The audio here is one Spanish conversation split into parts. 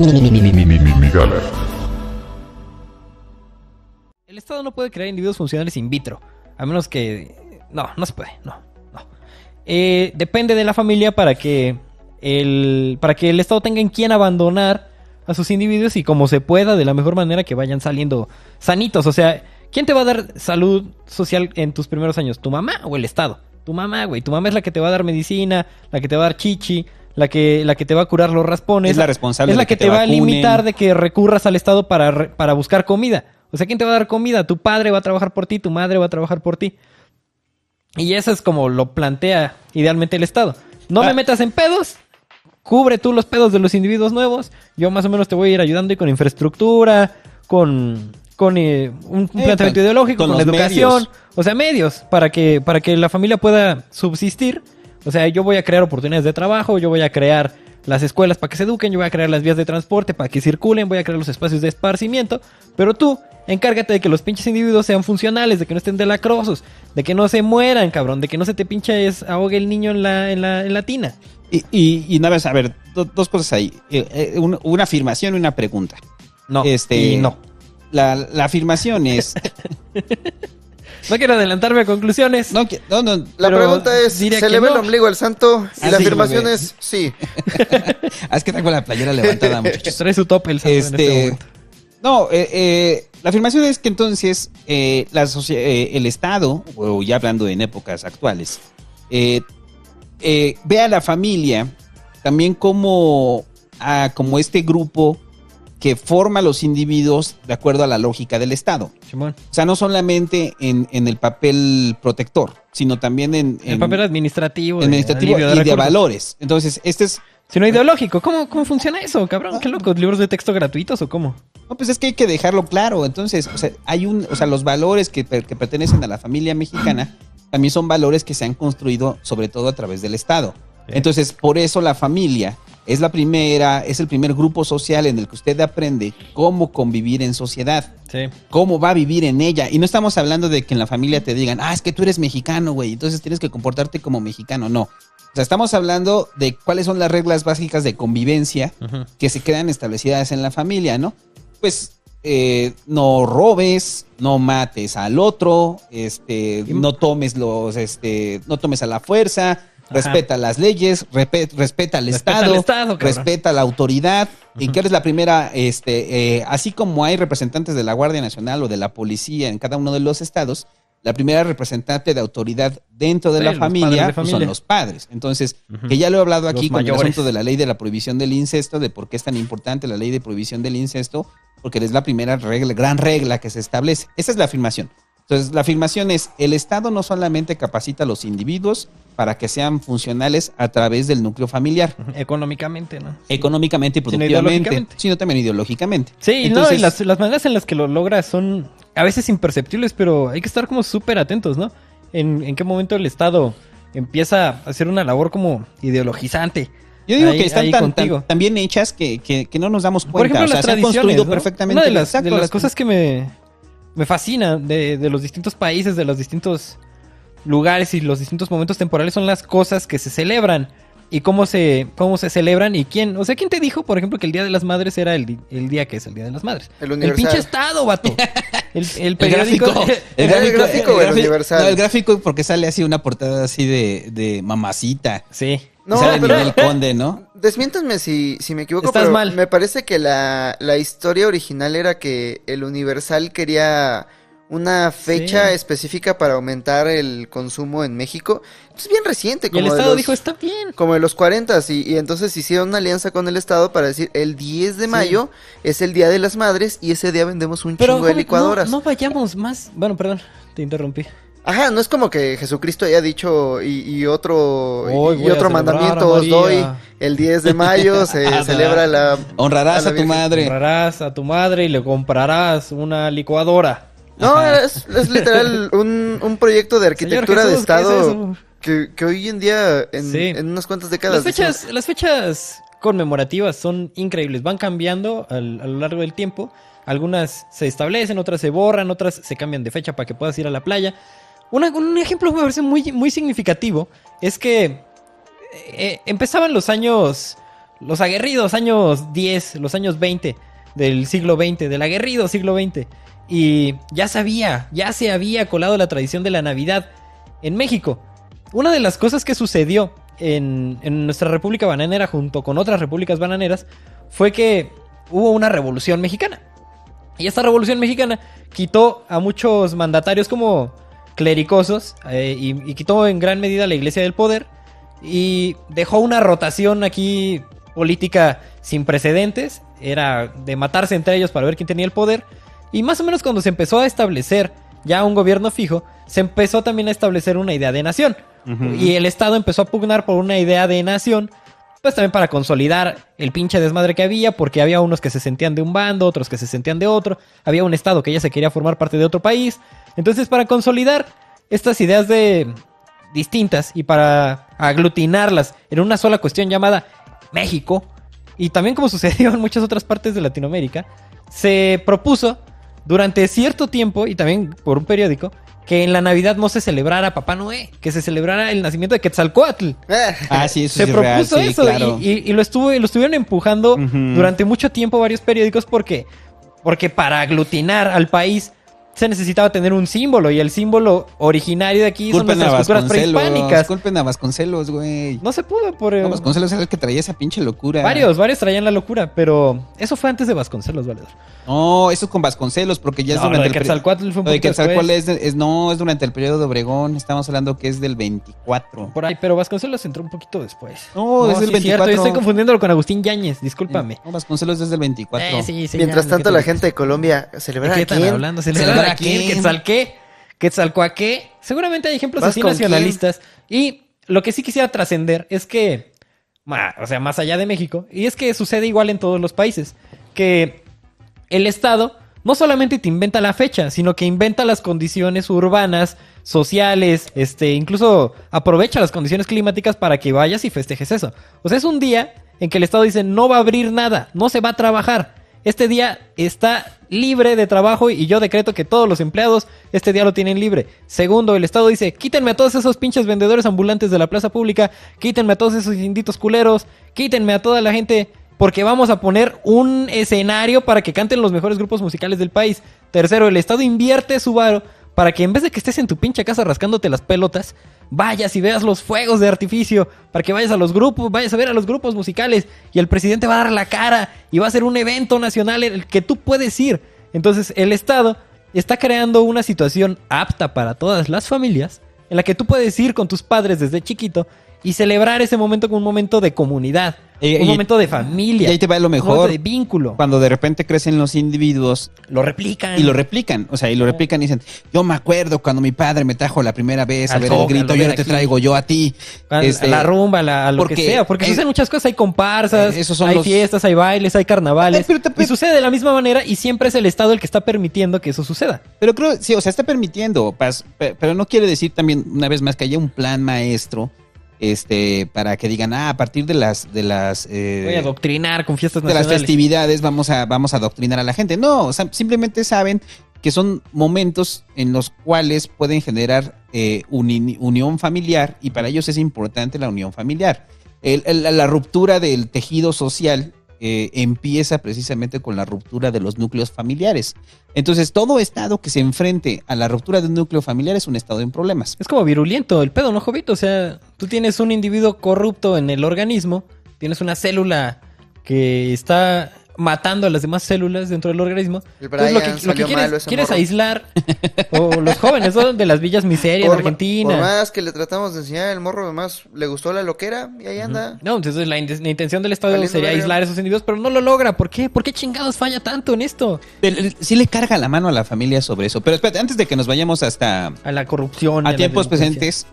Migala. El Estado no puede crear individuos funcionales in vitro. A menos que... No se puede. No. Depende de la familia para que el Estado tenga en quién abandonar a sus individuos y como se pueda, de la mejor manera que vayan saliendo sanitos. O sea, ¿quién te va a dar salud social en tus primeros años? ¿Tu mamá o el Estado? Tu mamá, güey. Tu mamá es la que te va a dar medicina, la que te va a dar chichi, la que te va a curar los raspones. Es la responsable es la de que que te te va a vacunen. limitar de que recurras al Estado para buscar comida. O sea, ¿quién te va a dar comida? Tu padre va a trabajar por ti, tu madre va a trabajar por ti. Y eso es como lo plantea idealmente el Estado. No me metas en pedos, cubre tú los pedos de los individuos nuevos. Yo más o menos te voy a ir ayudando y con infraestructura, con un planteamiento ideológico, con los educación. medios. O sea, medios para que la familia pueda subsistir. O sea, yo voy a crear oportunidades de trabajo, yo voy a crear las escuelas para que se eduquen, yo voy a crear las vías de transporte para que circulen, voy a crear los espacios de esparcimiento, pero tú encárgate de que los pinches individuos sean funcionales, de que no estén delacrosos, de que no se mueran, cabrón, de que no se te ahogue el niño en la tina. Y nada más, a ver, dos cosas ahí. Una afirmación y una pregunta. No, y no. La afirmación es... No quiero adelantarme a conclusiones. No. La pregunta es, diría ¿se que le ve no? el ombligo al santo? Y Ah, la sí, afirmación bebé. es, sí. Es que traigo la playera levantada, muchachos. Trae su tope el santo en este momento. No, la afirmación es que entonces el Estado, o ya hablando en épocas actuales, ve a la familia también como este grupo que forma a los individuos de acuerdo a la lógica del Estado. Simón. O sea, no solamente en el papel protector, sino también en El papel administrativo. administrativo alivio y de recursos. valores. Entonces, este es... Sino ideológico. ¿Cómo funciona eso, cabrón? ¿Qué loco? ¿Libros de texto gratuitos o cómo? No, pues es que hay que dejarlo claro. Entonces, o sea, los valores que pertenecen a la familia mexicana también son valores que se han construido sobre todo a través del Estado. Sí. Entonces, por eso la familia es el primer grupo social en el que usted aprende cómo convivir en sociedad, Sí. cómo va a vivir en ella. Y no estamos hablando de que en la familia te digan, es que tú eres mexicano, güey, entonces tienes que comportarte como mexicano. No. O sea, estamos hablando de cuáles son las reglas básicas de convivencia Ujú. que se quedan establecidas en la familia, ¿no? Pues no robes, no mates al otro, no tomes no tomes a la fuerza, respeta las leyes, respeta al Estado, cabrón. respeta la autoridad, y que eres la primera, así como hay representantes de la Guardia Nacional o de la policía en cada uno de los estados, la primera representante de autoridad dentro de Sí, la los padres familia, de familia. son los padres. Entonces, Ujú. que ya lo he hablado aquí Los con el mayores. asunto de la ley de la prohibición del incesto, de por qué es tan importante la ley de prohibición del incesto, porque es la primera gran regla que se establece. Esa es la afirmación. Entonces, la afirmación es, el Estado no solamente capacita a los individuos para que sean funcionales a través del núcleo familiar, Económicamente, ¿no? económicamente y Sino productivamente, ideológicamente. sino también ideológicamente. Sí, Entonces, no, y las maneras en las que lo logras son a veces imperceptibles, pero hay que estar como súper atentos, ¿no? En qué momento el Estado empieza a hacer una labor como ideologizante. yo digo Ahí- que están ahí contigo. tan bien hechas que no nos damos cuenta. Por ejemplo, o sea, las se han tradiciones, construido ¿no? perfectamente. Una de las, Exacto, de las cosas que me fascina de los distintos países, de los distintos lugares y los distintos momentos temporales son las cosas que se celebran y cómo se celebran y quién. O sea, ¿quién te dijo, por ejemplo, que el Día de las Madres era el día que es el Día de las Madres? El Universal. pinche Estado, vato. El El periódico. gráfico. ¿El gráfico o el Universal? No, el gráfico porque sale así una portada así de mamacita. Sí. No, Sale pero- Ninel Conde, ¿no? Desmiéntanme si me equivoco, Estás pero mal. me parece que la historia original era que el Universal quería una fecha Sí. específica para aumentar el consumo en México. Es bien reciente, Y el como de Estado los, dijo, está bien. como de los 40 y entonces hicieron una alianza con el Estado para decir el 10 de mayo es el Día de las Madres y ese día vendemos un Pero chingo de joven, licuadoras. no vayamos más. Bueno, perdón, te interrumpí. Ajá, no es como que Jesucristo haya dicho y otro Hoy voy a otro celebrar mandamiento a os doy, María. el 10 de mayo se celebra la... Honrarás a la a tu Virgen. madre. Honrarás a tu madre y le comprarás una licuadora. No, Ajá. es literal un proyecto de arquitectura Señor de Jesús, ¿qué es Estado eso? que hoy en día, Sí. en unas cuantas décadas... Las fechas conmemorativas son increíbles, van cambiando a lo largo del tiempo. Algunas se establecen, otras se borran, otras se cambian de fecha para que puedas ir a la playa. Un ejemplo me parece muy, muy significativo es que empezaban los años los aguerridos años 10, los años 20 del siglo XX, del aguerrido siglo XX. Y ya se había colado la tradición de la Navidad en México. Una de las cosas que sucedió en nuestra República Bananera junto con otras repúblicas bananeras fue que hubo una revolución mexicana. Y esta revolución mexicana quitó a muchos mandatarios como clericosos y quitó en gran medida a la iglesia del poder y dejó una rotación aquí política sin precedentes. Era de matarse entre ellos para ver quién tenía el poder. Y más o menos cuando se empezó a establecer ya un gobierno fijo, se empezó también a establecer una idea de nación. Uh-huh. Y el Estado empezó a pugnar por una idea de nación, pues también para consolidar el pinche desmadre que había, porque había unos que se sentían de un bando, otros que se sentían de otro. Había un Estado que ya se quería formar parte de otro país. Entonces, para consolidar estas ideas distintas y para aglutinarlas en una sola cuestión llamada México, y también como sucedió en muchas otras partes de Latinoamérica, se propuso durante cierto tiempo, y también por un periódico, que en la Navidad no se celebrara Papá Noé, que se celebrara el nacimiento de Quetzalcóatl. Ah, sí, eso se es propuso real, sí, eso, claro. y lo estuvieron empujando durante mucho tiempo varios periódicos porque para aglutinar al país se necesitaba tener un símbolo, y el símbolo originario de aquí son nuestras culturas prehispánicas. Culpen a Vasconcelos, güey. No se pudo por... No, Vasconcelos era el que traía esa pinche locura. Varios traían la locura, pero eso fue antes de Vasconcelos, Valedor. No, eso es con Vasconcelos, porque ya es durante el Quetzalcóatl fue un Lo de poquito Quetzalcóatl después. es durante el periodo de Obregón. Estamos hablando que es del 24. Por ahí, pero Vasconcelos entró un poquito después. No, es del sí 24. Cierto, estoy confundiéndolo con Agustín Yáñez, discúlpame. No, Vasconcelos es del 24. Sí, Mientras ya, tanto, la gente de Colombia celebra ¿de a qué están quién? hablando? ¿Celebrar a quién? ¿Quetzalcoaqué? Seguramente hay ejemplos ¿Vas así con nacionalistas. Y lo que sí quisiera trascender es que, o sea, más allá de México, y es que sucede igual en todos los países, que el Estado no solamente te inventa la fecha, sino que inventa las condiciones urbanas, sociales, incluso aprovecha las condiciones climáticas para que vayas y festejes eso. O sea, es un día en que el Estado dice, no va a abrir nada, no se va a trabajar. Este día está libre de trabajo y yo decreto que todos los empleados este día lo tienen libre. Segundo, el Estado dice, quítenme a todos esos pinches vendedores ambulantes de la plaza pública, quítenme a todos esos inditos culeros, quítenme a toda la gente, porque vamos a poner un escenario para que canten los mejores grupos musicales del país. Tercero, el Estado invierte su varo para que en vez de que estés en tu pinche casa rascándote las pelotas, vayas y veas los fuegos de artificio, para que vayas a los grupos, vayas a ver a los grupos musicales, y el presidente va a dar la cara y va a ser un evento nacional en el que tú puedes ir. Entonces el Estado está creando una situación apta para todas las familias, en la que tú puedes ir con tus padres desde chiquito y celebrar ese momento como un momento de comunidad, un momento de familia. Y ahí te va lo mejor. Un momento de vínculo. Cuando de repente crecen los individuos. Lo replican. Y lo replican. O sea, y lo replican y dicen, yo me acuerdo cuando mi padre me trajo la primera vez a ver el grito, y ahora te traigo yo a ti. A la rumba, a lo que sea. Porque suceden muchas cosas. Hay comparsas, hay fiestas, hay bailes, hay carnavales. Y sucede de la misma manera, y siempre es el Estado el que está permitiendo que eso suceda. Pero creo, sí, o sea, está permitiendo. Pero no quiere decir también, una vez más, que haya un plan maestro para que digan, a partir de las voy a adoctrinar con fiestas de nacionales. las festividades vamos a adoctrinar a la gente. No, o sea, simplemente saben que son momentos en los cuales pueden generar unión familiar, y para ellos es importante la unión familiar. La ruptura del tejido social empieza precisamente con la ruptura de los núcleos familiares. Entonces, todo estado que se enfrente a la ruptura de un núcleo familiar es un estado en problemas. Es como virulento el pedo, ¿no, Jovito? O sea, tú tienes un individuo corrupto en el organismo, tienes una célula que está matando a las demás células dentro del organismo. Entonces, lo que quieres aislar, o los jóvenes, ¿no? De las villas miserias de Argentina. Por más que le tratamos de enseñar, el morro además le gustó la loquera y ahí anda. No, entonces la intención del Estado sería aislar a esos individuos, pero no lo logra. ¿Por qué? ¿Por qué chingados falla tanto en esto? Sí le carga la mano a la familia sobre eso. Pero espérate, antes de que nos vayamos hasta... a la corrupción. A tiempos presentes,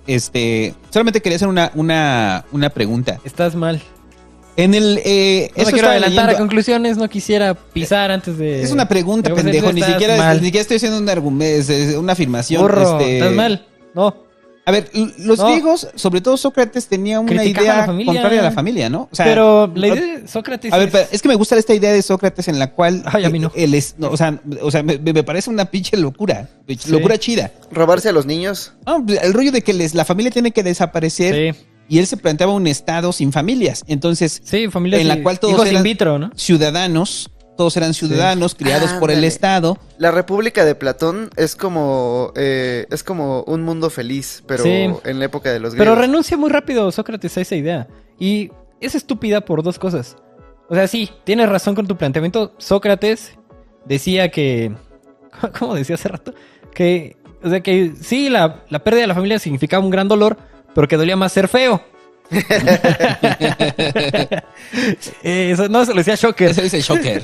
solamente quería hacer una pregunta. Estás mal. En el no me quiero adelantar a conclusiones, no quisiera pisar antes de... Es una pregunta, pendejo, ni siquiera estoy haciendo un argumento, una afirmación. Burro, estás mal, no. A ver, los griegos, sobre todo Sócrates, tenía una idea contraria a la familia, ¿no? O sea, pero la idea de Sócrates... A ver, es que me gusta esta idea de Sócrates en la cual... Ay, a mí no. O sea, me parece una pinche locura, locura chida. ¿Robarse a los niños? No, el rollo de que la familia tiene que desaparecer... Sí. y él se planteaba un estado sin familias. Entonces, Sí, familias en la cual todos hijos eran in vitro, ¿no? ciudadanos, criados por el Ándale. Estado. La República de Platón es como un mundo feliz, pero Sí. en la época de los Pero griegos. renuncia muy rápido Sócrates a esa idea. Y es estúpida por dos cosas. O sea, sí, tienes razón con tu planteamiento. Sócrates decía que... ¿Cómo decía hace rato? Que, o sea, que sí, la pérdida de la familia significaba un gran dolor, pero que dolía más ser feo. Eso no se lo decía Shocker. Ese dice Shocker.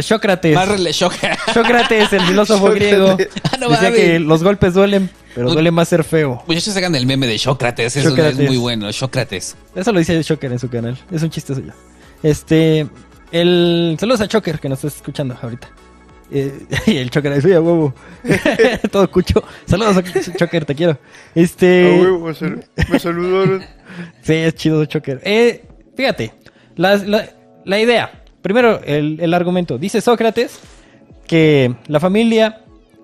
Sócrates. Shocker. Sócrates, el filósofo griego. Ah, no Decía mames. que los golpes duelen, pero duele más ser feo. Muchachos, hagan el meme de Sócrates. Eso Sócrates. es muy bueno. Sócrates. Eso lo dice Shocker en su canal. Es un chiste suyo. Saludos a Shocker que nos está escuchando ahorita. Y el Shocker dice, oye, huevo. Todo cucho. Saludos a Shocker, te quiero. Me saludaron. Sí, es chido Shocker. Fíjate, la idea. Primero, el argumento. Dice Sócrates que la familia,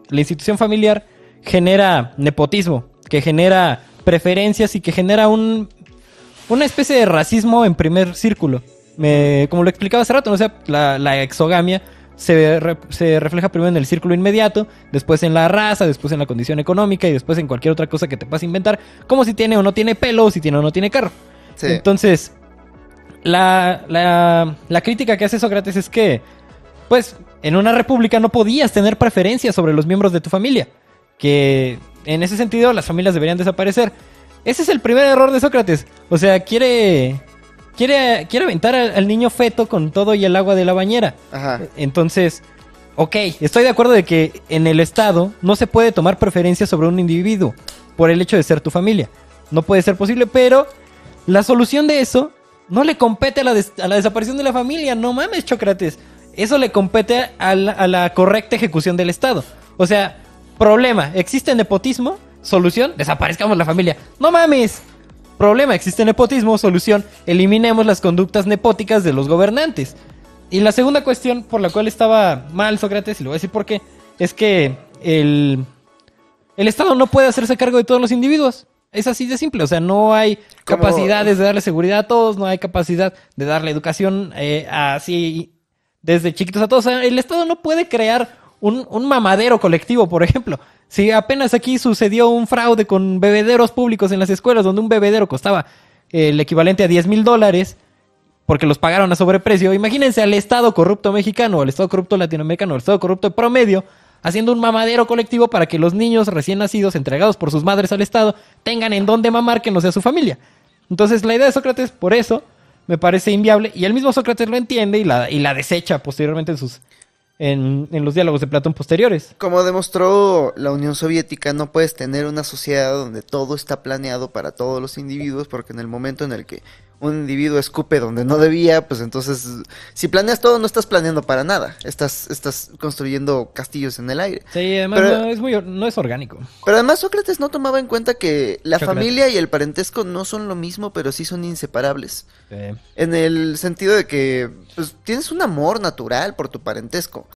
la institución familiar, genera nepotismo, que genera preferencias y que genera una especie de racismo en primer círculo. Como lo explicaba hace rato, ¿no? O sea, la exogamia se refleja primero en el círculo inmediato, después en la raza, después en la condición económica y después en cualquier otra cosa que te puedas inventar, como si tiene o no tiene pelo o si tiene o no tiene carro. Sí. Entonces, la crítica que hace Sócrates es que, pues, en una república no podías tener preferencias sobre los miembros de tu familia, que en ese sentido las familias deberían desaparecer. Ese es el primer error de Sócrates. O sea, quiere aventar al niño feto con todo y el agua de la bañera. Ajá. Entonces, ok, estoy de acuerdo de que en el Estado no se puede tomar preferencia sobre un individuo por el hecho de ser tu familia. No puede ser posible, pero la solución de eso no le compete a la desaparición de la familia. No mames, Sócrates. Eso le compete a la correcta ejecución del Estado. O sea, problema, existe nepotismo, solución, desaparezcamos la familia. No mames. Problema, existe nepotismo, solución, eliminemos las conductas nepóticas de los gobernantes. Y la segunda cuestión por la cual estaba mal Sócrates, y le voy a decir por qué, es que el Estado no puede hacerse cargo de todos los individuos. Es así de simple, o sea, no hay ¿Cómo? capacidades de darle seguridad a todos, no hay capacidad de darle educación así desde chiquitos a todos. O sea, el Estado no puede crear un mamadero colectivo, por ejemplo. Si apenas aquí sucedió un fraude con bebederos públicos en las escuelas, donde un bebedero costaba el equivalente a $10,000 porque los pagaron a sobreprecio, imagínense al Estado corrupto mexicano, al Estado corrupto latinoamericano, al Estado corrupto promedio, haciendo un mamadero colectivo para que los niños recién nacidos, entregados por sus madres al Estado, tengan en dónde mamar que no sea su familia. Entonces la idea de Sócrates, por eso, me parece inviable, y el mismo Sócrates lo entiende y la desecha posteriormente en los diálogos de Platón posteriores. Como demostró la Unión Soviética, no puedes tener una sociedad donde todo está planeado para todos los individuos, porque en el momento en el que un individuo escupe donde no debía, pues entonces, si planeas todo, no estás planeando para nada. Estás construyendo castillos en el aire. Sí, además Pero- no es orgánico. Pero además Sócrates no tomaba en cuenta que la Sócrates. familia y el parentesco no son lo mismo, pero sí son inseparables. Sí. En el sentido de que pues, tienes un amor natural por tu parentesco.